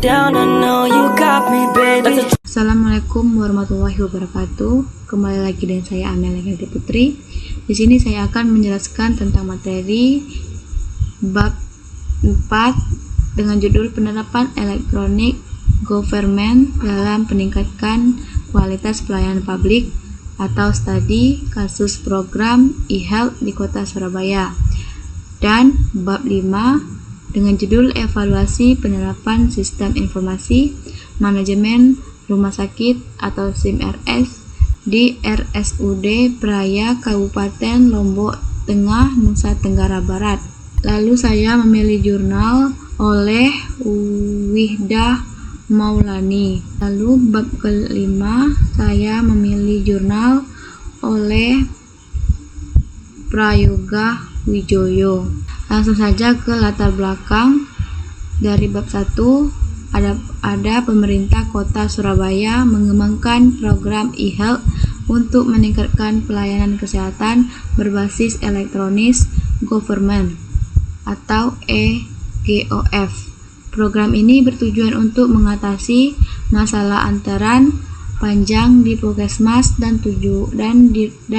down, I know you got me, baby. Assalamualaikum warahmatullahi wabarakatuh. Kembali lagi dengan saya Amelia Ganti Putri. Di sini saya akan menjelaskan tentang materi bab 4 dengan judul penerapan elektronik government dalam peningkatan kualitas pelayanan publik atau studi kasus program e-health di Kota Surabaya. Dan bab 5 dengan judul evaluasi penerapan sistem informasi manajemen rumah sakit atau SIM-RS di RSUD Praia Kabupaten Lombok Tengah, Nusa Tenggara Barat. Lalu saya memilih jurnal oleh Wihdah Maulani. Lalu bab kelima saya memilih jurnal oleh Prayoga Wijoyo. Langsung saja ke latar belakang. Dari bab 1 ada pemerintah Kota Surabaya mengembangkan program e-health untuk meningkatkan pelayanan kesehatan berbasis elektronis government atau EGOF. Program ini bertujuan untuk mengatasi masalah antaran panjang di puskesmas dan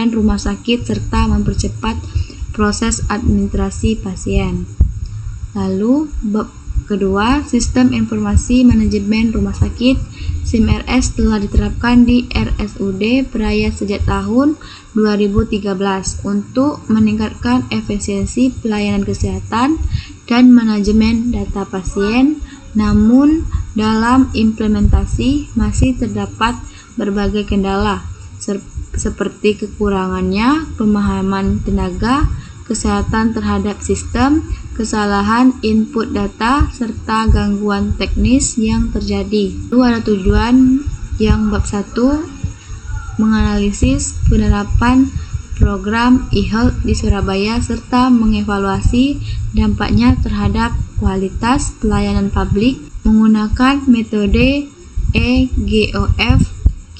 rumah sakit serta mempercepat proses administrasi pasien. Lalu bab kedua, sistem informasi manajemen rumah sakit SIM-RS telah diterapkan di RSUD Praia sejak tahun 2013 untuk meningkatkan efisiensi pelayanan kesehatan dan manajemen data pasien. Namun dalam implementasi masih terdapat berbagai kendala seperti kekurangannya pemahaman tenaga kesehatan terhadap sistem, kesalahan input data, serta gangguan teknis yang terjadi. Itu ada tujuan yang bab 1 menganalisis penerapan program e-health di Surabaya serta mengevaluasi dampaknya terhadap kualitas pelayanan publik menggunakan metode EGOF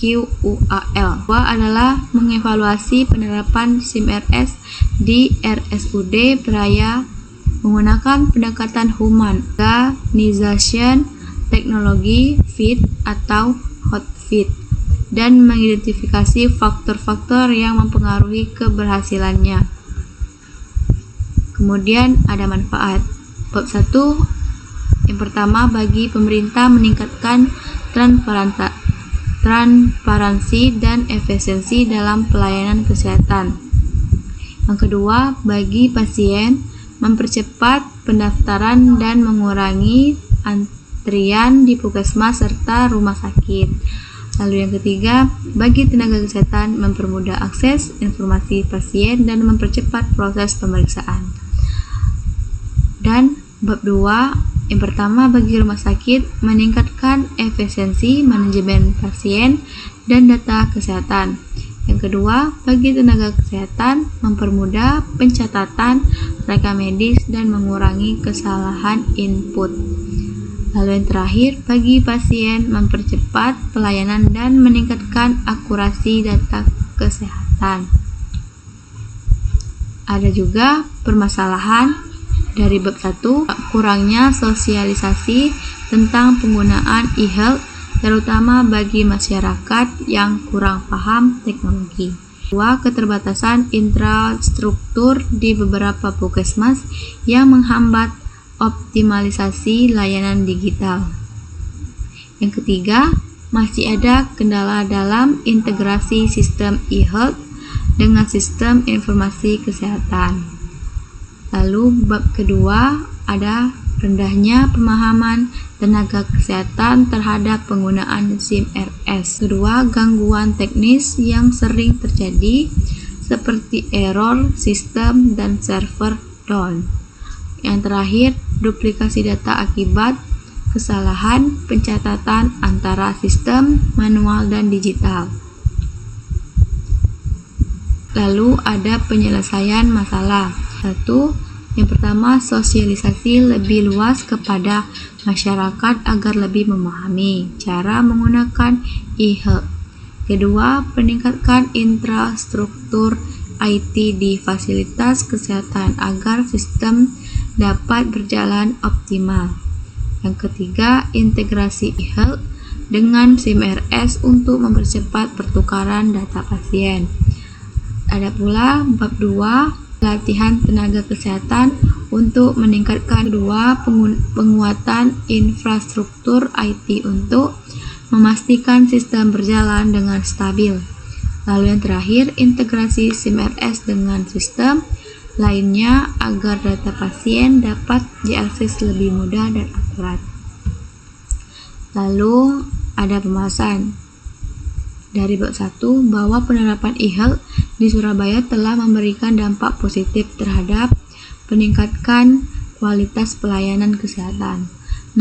QUAL. Kedua adalah mengevaluasi penerapan SIM-RS di RSUD Praia menggunakan pendekatan human organization teknologi fit atau hot fit dan mengidentifikasi faktor-faktor yang mempengaruhi keberhasilannya. Kemudian ada manfaat. Bab 1 yang pertama, bagi pemerintah meningkatkan transparansi dan efisiensi dalam pelayanan kesehatan. Yang kedua, bagi pasien mempercepat pendaftaran dan mengurangi antrian di puskesmas serta rumah sakit. Lalu yang ketiga, bagi tenaga kesehatan mempermudah akses informasi pasien dan mempercepat proses pemeriksaan. Dan bab 2 yang pertama, bagi rumah sakit meningkatkan efisiensi manajemen pasien dan data kesehatan. Yang kedua, bagi tenaga kesehatan mempermudah pencatatan rekam medis dan mengurangi kesalahan input. Lalu yang terakhir, bagi pasien mempercepat pelayanan dan meningkatkan akurasi data kesehatan. Ada juga permasalahan dari bab 1, kurangnya sosialisasi tentang penggunaan e-health terutama bagi masyarakat yang kurang paham teknologi. 2. Keterbatasan infrastruktur di beberapa puskesmas yang menghambat optimalisasi layanan digital. Yang ketiga, masih ada kendala dalam integrasi sistem e-health dengan sistem informasi kesehatan. Lalu bab kedua ada rendahnya pemahaman tenaga kesehatan terhadap penggunaan SIM-RS. Kedua, gangguan teknis yang sering terjadi seperti error sistem dan server down. Yang terakhir, duplikasi data akibat kesalahan pencatatan antara sistem manual dan digital. Lalu ada penyelesaian masalah. 1. Yang pertama, sosialisasi lebih luas kepada masyarakat agar lebih memahami cara menggunakan e-health. Kedua, peningkatkan infrastruktur IT di fasilitas kesehatan agar sistem dapat berjalan optimal. Yang ketiga, integrasi e-health dengan SIMRS untuk mempercepat pertukaran data pasien. Ada pula bab 2, latihan tenaga kesehatan untuk meningkatkan penguatan infrastruktur IT untuk memastikan sistem berjalan dengan stabil. Lalu yang terakhir, integrasi SIMRS dengan sistem lainnya agar data pasien dapat diakses lebih mudah dan akurat. Lalu ada pembahasan dari bab 1 bahwa penerapan e-health di Surabaya telah memberikan dampak positif terhadap peningkatan kualitas pelayanan kesehatan.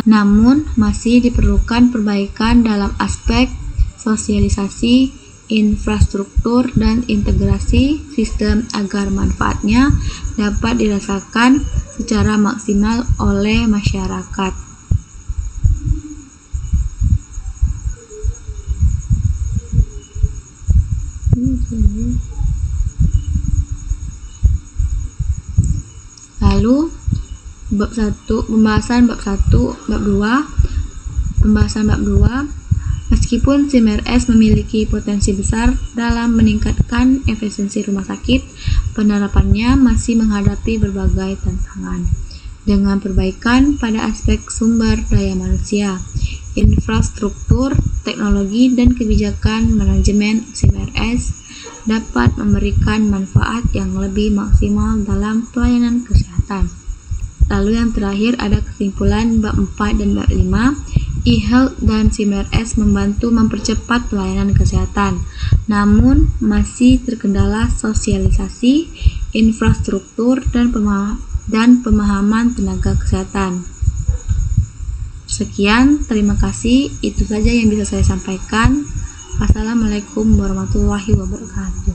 Namun masih diperlukan perbaikan dalam aspek sosialisasi, infrastruktur, dan integrasi sistem agar manfaatnya dapat dirasakan secara maksimal oleh masyarakat. Lalu bab 1, pembahasan bab 1, bab 2. Pembahasan bab 2, meskipun SIMRS memiliki potensi besar dalam meningkatkan efisiensi rumah sakit, penerapannya masih menghadapi berbagai tantangan. Dengan perbaikan pada aspek sumber daya manusia, infrastruktur, teknologi, dan kebijakan manajemen, SIMRS dapat memberikan manfaat yang lebih maksimal dalam pelayanan kesehatan. Lalu yang terakhir ada kesimpulan bab 4 dan bab 5. E-health dan SIMRS membantu mempercepat pelayanan kesehatan, namun masih terkendala sosialisasi, infrastruktur, dan pemahaman tenaga kesehatan. Sekian, terima kasih. Itu saja yang bisa saya sampaikan. Wassalamualaikum warahmatullahi wabarakatuh.